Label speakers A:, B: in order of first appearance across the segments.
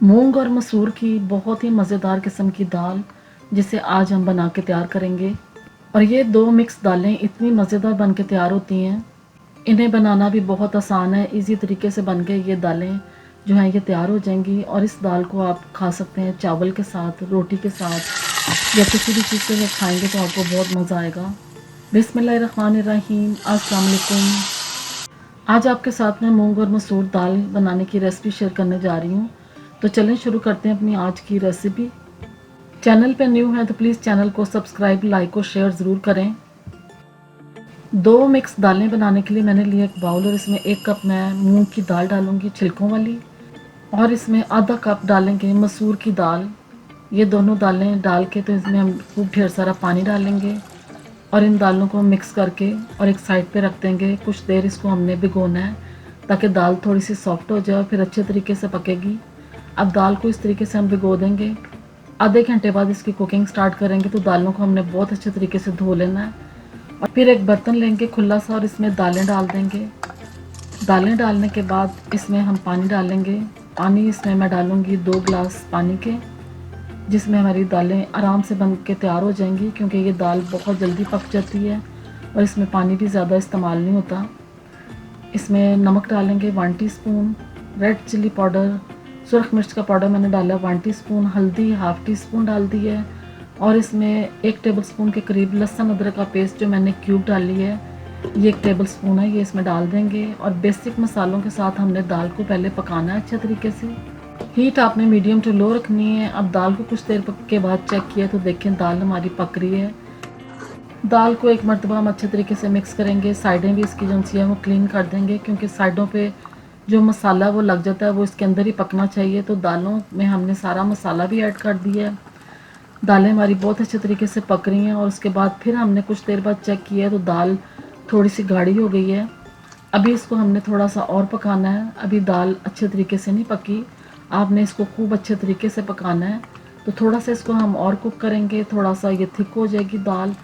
A: मूंग और मसूर की बहुत ही मज़ेदार किस्म की दाल जिसे आज हम बना के तैयार करेंगे। और ये दो मिक्स दालें इतनी मज़ेदार बन के तैयार होती हैं। इन्हें बनाना भी बहुत आसान है, इजी तरीके से बन के ये दालें जो हैं ये तैयार हो जाएंगी। और इस दाल को आप खा सकते हैं चावल के साथ, रोटी के साथ या किसी भी चीज़ के साथ खाएंगे तो आपको बहुत मज़ा आएगा। बिस्मिल्लाहिर्रहमानिर्रहीम, अस्सलाम वालेकुम। आज आपके साथ में मूंग और मसूर दाल बनाने की रेसिपी शेयर करने जा रही हूँ। तो चलें शुरू करते हैं अपनी आज की रेसिपी। चैनल पे न्यू है तो प्लीज़ चैनल को सब्सक्राइब, लाइक और शेयर ज़रूर करें। दो मिक्स दालें बनाने के लिए मैंने लिया एक बाउल और इसमें 1 कप मैं मूंग की दाल डालूंगी छिलकों वाली, और इसमें आधा कप डालेंगे मसूर की दाल। ये दोनों दालें डाल के तो इसमें हम खूब ढेर सारा पानी डालेंगे और इन दालों को मिक्स करके और एक साइड पे रख देंगे। कुछ देर इसको हमने भिगोना है ताकि दाल थोड़ी सी सॉफ्ट हो जाए और फिर अच्छे तरीके से पकेगी। अब दाल को इस तरीके से हम भिगो देंगे। आधे घंटे बाद इसकी कुकिंग स्टार्ट करेंगे तो दालों को हमने बहुत अच्छे तरीके से धो लेना है और फिर एक बर्तन लेंगे खुला सा और इसमें दालें डाल देंगे। दालें डालने के बाद इसमें हम पानी डालेंगे। पानी इसमें मैं डालूँगी 2 गिलास पानी के, जिसमें हमारी दालें आराम से बन के तैयार हो जाएंगी क्योंकि ये दाल बहुत जल्दी पक जाती है और इसमें पानी भी ज़्यादा इस्तेमाल नहीं होता। इसमें नमक डालेंगे 1 टीस्पून, रेड चिली पाउडर, सुरख मिर्च का पाउडर मैंने डाला 1 टीस्पून, हल्दी ½ टीस्पून डाल दी है और इसमें 1 टेबलस्पून के करीब लहसुन अदरक का पेस्ट जो मैंने क्यूब डाली है ये 1 टेबलस्पून है, ये इसमें डाल देंगे। और बेसिक मसालों के साथ हमने दाल को पहले पकाना है अच्छे तरीके से। हीट आपने मीडियम टू लो रखनी है। अब दाल को कुछ देर के बाद चेक किया तो देखें दाल हमारी पक रही है। दाल को एक मरतबा हम अच्छे तरीके से मिक्स करेंगे। साइडें भी इसकी जो सी है वो क्लीन कर देंगे क्योंकि साइडों पे जो मसाला वो लग जाता है वो इसके अंदर ही पकना चाहिए। तो दालों में हमने सारा मसाला भी ऐड कर दिया है। दालें हमारी बहुत अच्छे तरीके से पक रही हैं और उसके बाद फिर हमने कुछ देर बाद चेक किया तो दाल थोड़ी सी गाढ़ी हो गई है। अभी इसको हमने थोड़ा सा और पकाना है। अभी दाल अच्छे तरीके से नहीं पकी, आपने इसको खूब अच्छे तरीके से पकाना है। तो थोड़ा सा इसको हम और कुक करेंगे, थोड़ा सा ये थिक हो जाएगी दाल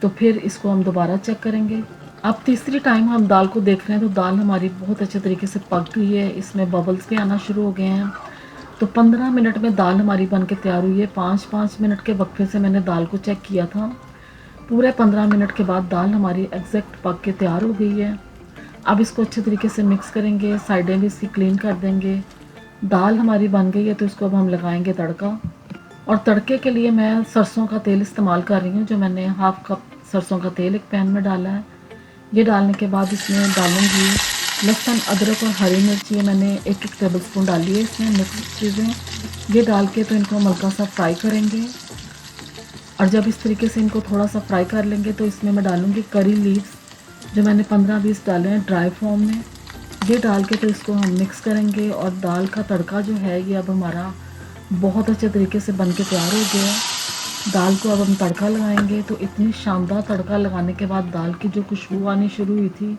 A: तो फिर इसको हम दोबारा चेक करेंगे। अब तीसरी टाइम हम दाल को देख रहे हैं तो दाल हमारी बहुत अच्छे तरीके से पक गई है, इसमें बबल्स भी आना शुरू हो गए हैं। तो 15 मिनट में दाल हमारी बन के तैयार हुई है। 5-5 मिनट के वक्फे से मैंने दाल को चेक किया था। पूरे 15 मिनट के बाद दाल हमारी एग्जैक्ट पक के तैयार हो गई है। अब इसको अच्छे तरीके से मिक्स करेंगे, साइडें भी इसकी क्लीन कर देंगे। दाल हमारी बन गई है तो इसको अब हम लगाएंगे तड़का। और तड़के के लिए मैं सरसों का तेल इस्तेमाल कर रही हूँ, जो मैंने ½ कप सरसों का तेल एक पैन में डाला है। ये डालने के बाद इसमें डालूंगी लहसुन अदरक और हरी मिर्च, ये मैंने 1 टेबलस्पून डाली है इसमें मिक्स चीज़ें। ये डाल के तो इनको हम हल्का सा फ्राई करेंगे और जब इस तरीके से इनको थोड़ा सा फ्राई कर लेंगे तो इसमें मैं डालूंगी करी लीव्स, जो मैंने 15-20 डाले हैं ड्राई फॉर्म में। ये डाल के तो इसको हम मिक्स करेंगे और दाल का तड़का जो है ये अब हमारा बहुत अच्छे तरीके से बन के तैयार हो गया है। दाल को अब हम तड़का लगाएंगे तो इतनी शानदार तड़का लगाने के बाद दाल की जो खुशबू आनी शुरू हुई थी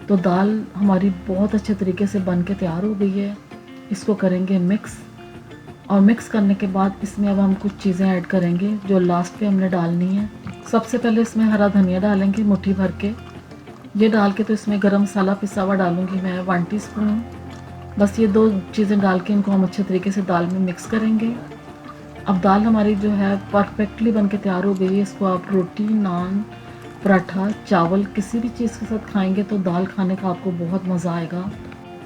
A: तो दाल हमारी बहुत अच्छे तरीके से बन के तैयार हो गई है। इसको करेंगे मिक्स और मिक्स करने के बाद इसमें अब हम कुछ चीज़ें ऐड करेंगे जो लास्ट पे हमने डालनी है। सबसे पहले इसमें हरा धनिया डालेंगे मुट्ठी भर के। ये डाल के तो इसमें गरम मसाला पिसा हुआ डालूंगी मैं 1 टीस्पून। बस ये 2 चीज़ें डाल के इनको हम अच्छे तरीके से दाल में मिक्स करेंगे। अब दाल हमारी जो है परफेक्टली बन के तैयार हो गई है। इसको आप रोटी, नान, पराठा, चावल किसी भी चीज़ के साथ खाएंगे तो दाल खाने का आपको बहुत मज़ा आएगा।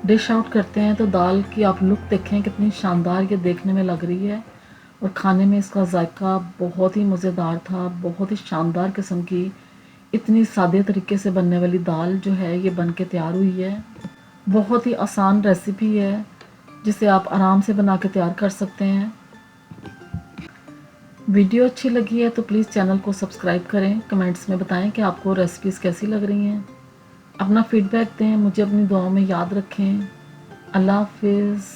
A: डिश आउट करते हैं तो दाल की आप लुक देखें कितनी शानदार ये देखने में लग रही है और खाने में इसका जायका बहुत ही मज़ेदार था। बहुत ही शानदार किस्म की इतनी सादे तरीके से बनने वाली दाल जो है ये बन के तैयार हुई है। बहुत ही आसान रेसिपी है जिसे आप आराम से बना के तैयार कर सकते हैं। वीडियो अच्छी लगी है तो प्लीज़ चैनल को सब्सक्राइब करें। कमेंट्स में बताएं कि आपको रेसिपीज़ कैसी लग रही हैं। अपना फीडबैक दें, मुझे अपनी दुआओं में याद रखें। अल्लाह हाफिज़।